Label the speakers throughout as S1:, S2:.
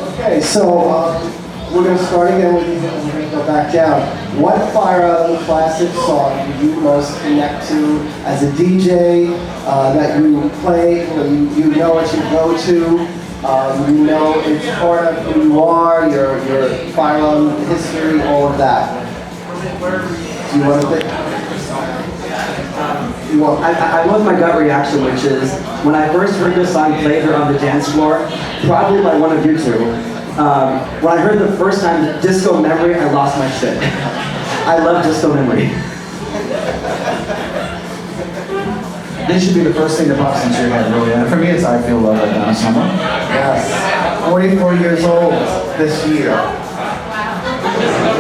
S1: Okay, so we're going to start again with you, and we're going to go back down. What Fire Island classic song do you most connect to as a DJ that you play? You know it's your go-to. You know it's part of who you are, your Fire Island history, all of that. Do you want to think?
S2: Well, I love my gut reaction, which is when I first heard this song played here on the dance floor, probably by one of you two. When I heard the first time Disco Memory, I lost my shit. I love Disco Memory.
S3: This should be the first thing that pops into your head, really. And for me, it's I Feel Love by Donna Summer.
S1: Yes. 44 years old this year.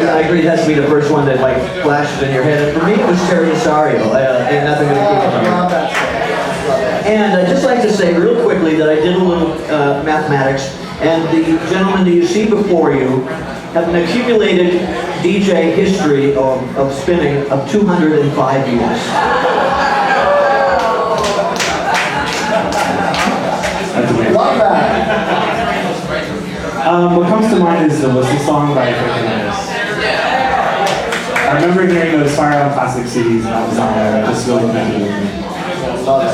S2: Yeah, I agree, it has to be the first one that like flashes in your head. And for me, it was Terry Rosario. Ain't nothing gonna keep it from you. And I'd just like to say real quickly that I did a little mathematics, and the gentlemen that you see before you have an accumulated DJ history of spinning of 205 years.
S1: Love that.
S4: What comes to mind is the Whistle Song by Rodriquez. I remember hearing those Fire Island Classic CDs and I was on there. Just really connected with me.
S1: Love it.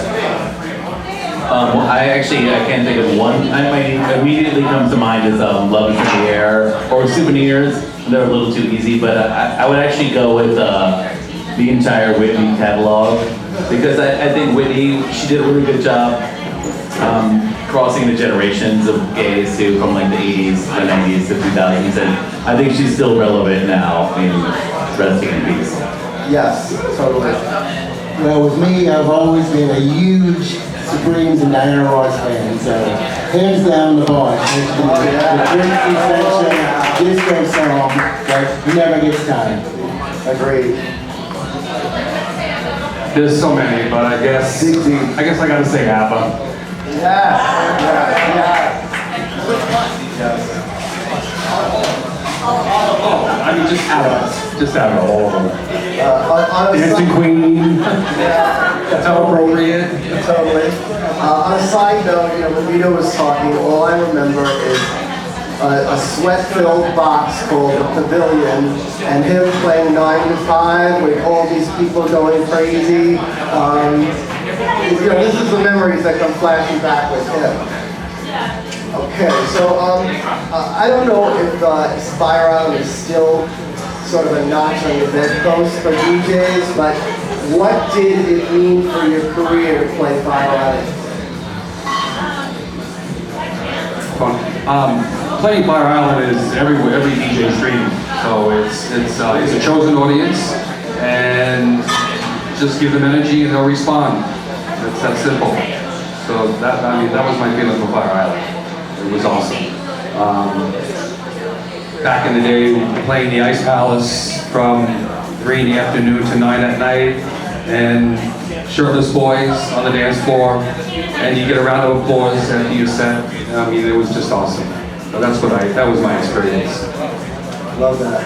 S5: I can't think of one. I might immediately comes to mind is Love is in the Air or Souvenirs. They're a little too easy, but I would actually go with the entire Whitney catalog because I think Whitney, she did a really good job crossing the generations of gays too, from like the 80s, the 90s, the 2000s, and I think she's still relevant now in resting in peace.
S1: Yes, totally.
S6: Well, with me, I've always been a huge Supremes and Diana Ross fan, so hands down the Boss. The Prince disco song that never gets tired.
S1: Agreed.
S4: There's so many, but I guess I gotta say ABBA.
S1: Yes.
S4: I mean, just ABBA, all of them.
S1: On a
S4: Dancing Queen.
S1: That's
S4: appropriate.
S1: Totally. On a side note, when Vito was talking, all I remember is a sweat-filled box called the Pavilion, and him playing 9 to 5 with all these people going crazy. This is the memories that come flashing back with him. Okay, so I don't know if Fire Island is still sort of a notch on your bedpost for DJs, but what did it mean for your career to play Fire Island?
S7: Fun. Playing Fire Island is every DJ's dream. So it's a chosen audience, and just give them energy and they'll respond. It's that simple. So that was my feeling for Fire Island. It was awesome. Back in the day, playing the Ice Palace from 3 in the afternoon to 9 at night, and shirtless boys on the dance floor, and you get a round of applause after your set. I mean, it was just awesome. So that was my experience.
S1: Love that.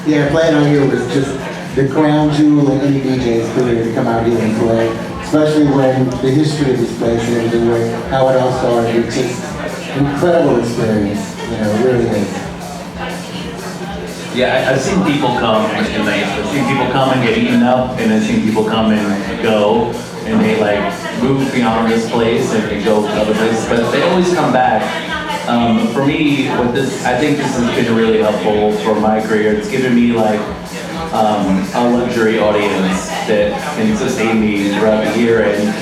S6: Yeah, playing out here was just the crown jewel of any DJ's career to come out here and play, especially when the history of this place and everything, how it all started. It's just an incredible experience, it really is.
S5: Yeah, I've seen people come and I've seen people come and get eaten up, and I've seen people come and go, and they like move beyond this place and go to other places, but they always come back. For me, I think this has been really helpful for my career. It's given me like a luxury audience that can sustain me throughout the year, and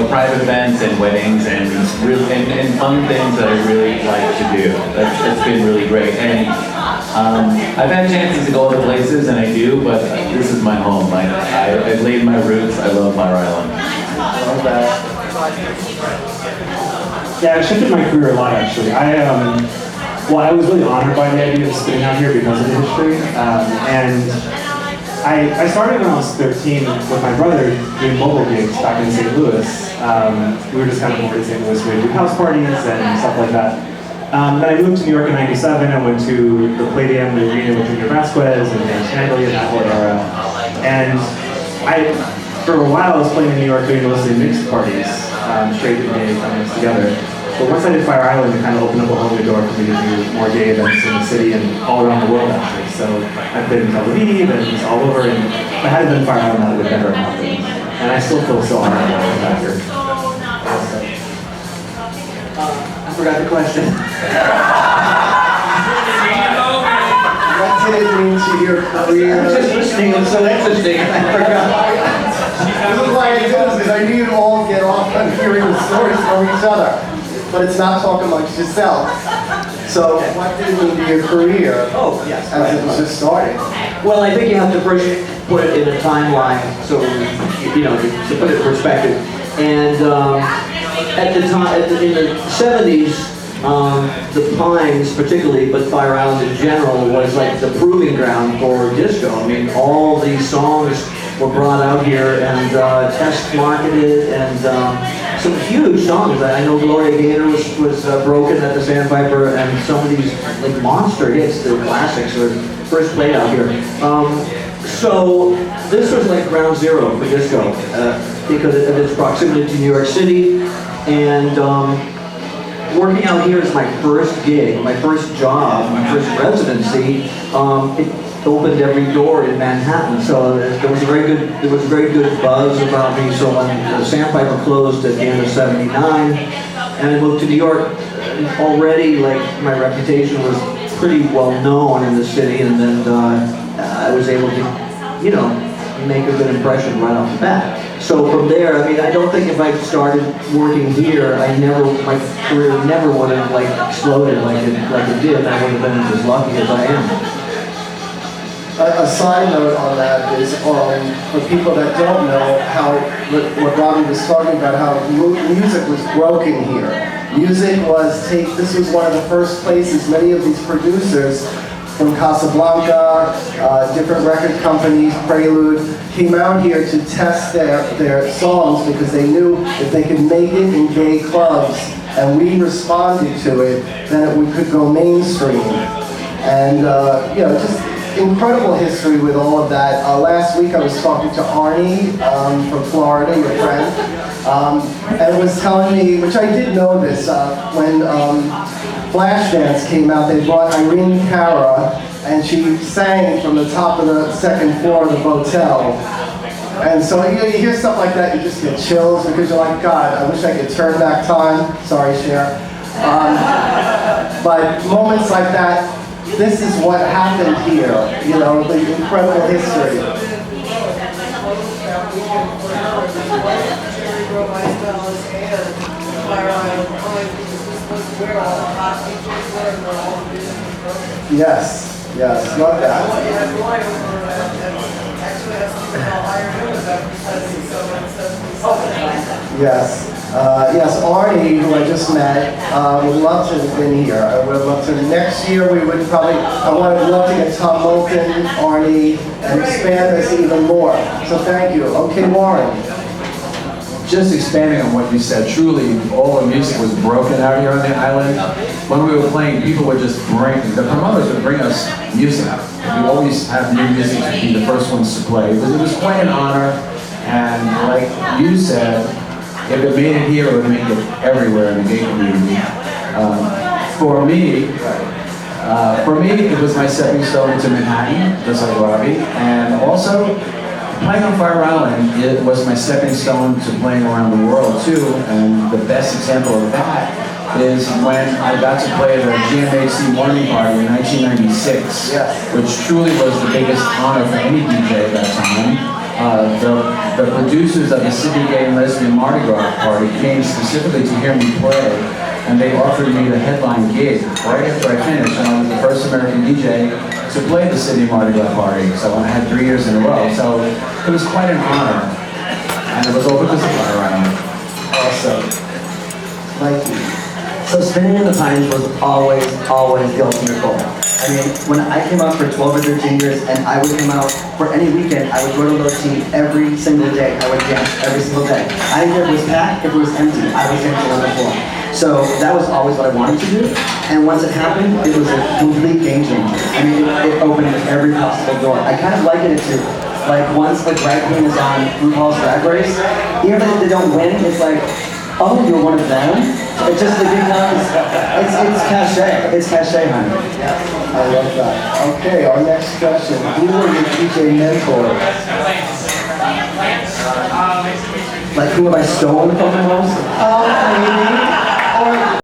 S5: private events and weddings and and fun things that I really like to do. That's been really great. And I've had chances to go other places, and I do, but this is my home. I've laid my roots. I love Fire Island.
S1: Love that.
S4: Yeah, it shifted my career a lot, actually. I was really honored by the idea of spinning out here because of the history. And I started when I was 13 with my brother doing mobile gigs back in St. Louis. We were just kind of over in St. Louis. We would do house parties and stuff like that. Then I moved to New York in '97 and went to the Palladium, the arena with Junior Vasquez and Dan Schneiderly and that whole era. And for a while I was playing in New York doing mostly mixed parties, straight and gay coming together. But once I did Fire Island, it kind of opened up a whole new door for me to do more gay events in the city and all around the world actually. So I've been to Oliveri and all over, and if I hadn't done Fire Island, that would have never happened. And I still feel so honored to come back here.
S2: I forgot the question.
S1: What did it mean to your career?
S2: I was just listening, it was so interesting, I forgot.
S1: This is why I did this, because I knew you'd all get off on hearing the stories from each other. But it's not talking amongst yourself. So what did it mean to your career
S2: Oh, yes.
S1: as it was just starting?
S2: Well, I think you have to first put it in a timeline, so, you know, to put it in perspective. And at the time, in the 70s, the Pines particularly, but Fire Island in general, was like the proving ground for disco. I mean, all these songs were brought out here and test marketed, and some huge songs. I know Gloria Gaynor was broken at the Sandpiper, and some of these like monster hits, the classics, were first played out here. So this was like ground zero for disco because of its proximity to New York City, and working out here is my first gig, my first job, my first residency. It opened every door in Manhattan, so there was a very good buzz about me. So when the Sandpiper closed at the end of '79, and I moved to New York, already like my reputation was pretty well known in the city, and then I was able to, you know, make a good impression right off the bat. So from there, I mean, I don't think if I started working here, my career never would have like exploded like it did. I would have been as lucky as I am.
S1: A side note on that is, for people that don't know how, what Robbie was talking about, how music was broken here. This was one of the first places many of these producers from Casablanca, different record companies, Prelude, came out here to test their songs because they knew if they could make it in gay clubs and we responded to it, then it could go mainstream. And, you know, just incredible history with all of that. Last week I was talking to Arnie from Florida, your friend, and was telling me, which I did know this, when Flashdance came out, they brought Irene Cara, and she sang from the top of the second floor of the hotel. And so you hear stuff like that, you just get chills because you're like, God, I wish I could turn back time. Sorry, Cher. But moments like that, this is what happened here, you know, the incredible history. Yes, yes, love that. Yes. Yes, Arnie, who I just met, would love to have been here. I would have loved to. Next year, we would probably, I would have loved to get Tom Moulton, Arnie, and expand this even more. So thank you. Okay, Warren.
S3: Just expanding on what you said, truly, all the music was broken out here on the island. When we were playing, people would just the promoters would bring us music. We always have new music to be the first ones to play. It was quite an honor, and like you said, if it made it here, it would make it everywhere in the gay community. For me, it was my stepping stone to Manhattan, just like Robbie, and also playing on Fire Island, it was my stepping stone to playing around the world too. And the best example of that is when I got to play at a GMAC morning party in 1996, which truly was the biggest honor for any DJ at that time. The producers of the Sydney Gay and Lesbian Mardi Gras party came specifically to hear me play, and they offered me the headline gig right after I finished, and I was the first American DJ to play the Sydney Mardi Gras party. So I had 3 years in a row. So it was quite an honor, and it was all because of Fire Island.
S1: Awesome. Thank you.
S8: So spinning in the Pines was always the ultimate goal. I mean, when I came out for 12 or 13 years and I would come out for any weekend, I would go to Low T every single day. I would dance every single day. I didn't care if it was packed, if it was empty, I was dancing on the floor. So that was always what I wanted to do. And once it happened, it was a complete game changer. I mean, it opened every possible door. I kind of liken it to, like, once the drag queen is on RuPaul's Drag Race, even if they don't win, it's like, oh, you're one of them? It just, it becomes, it's cachet. It's cachet, honey.
S1: I love that. Okay, our next question. Who were your DJ mentors?
S8: Like, who have I stolen from the most?
S1: Maybe. Or